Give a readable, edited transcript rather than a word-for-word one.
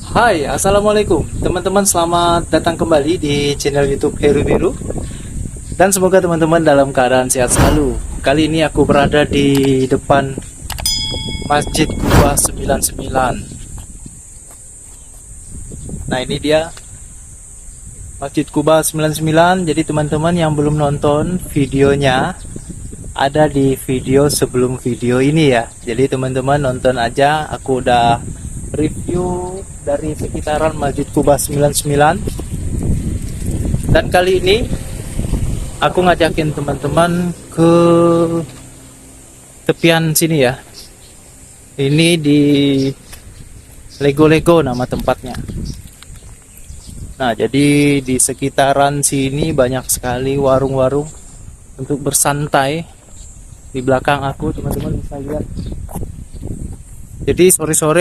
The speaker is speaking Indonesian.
Hai, assalamualaikum teman-teman, selamat datang kembali di channel YouTube Heru Biru dan semoga teman-teman dalam keadaan sehat selalu. Kali ini aku berada di depan Masjid Kuba 99. Nah, ini dia Masjid Kuba 99. Jadi teman-teman yang belum nonton videonya, ada di video sebelum video ini ya. Jadi teman-teman nonton aja, aku udah review dari sekitaran Masjid Kuba 99. Dan kali ini aku ngajakin teman-teman ke tepian sini ya. Ini di Lego-Lego nama tempatnya. Nah, jadi di sekitaran sini banyak sekali warung-warung untuk bersantai. Di belakang aku teman-teman bisa lihat. Jadi sore-sore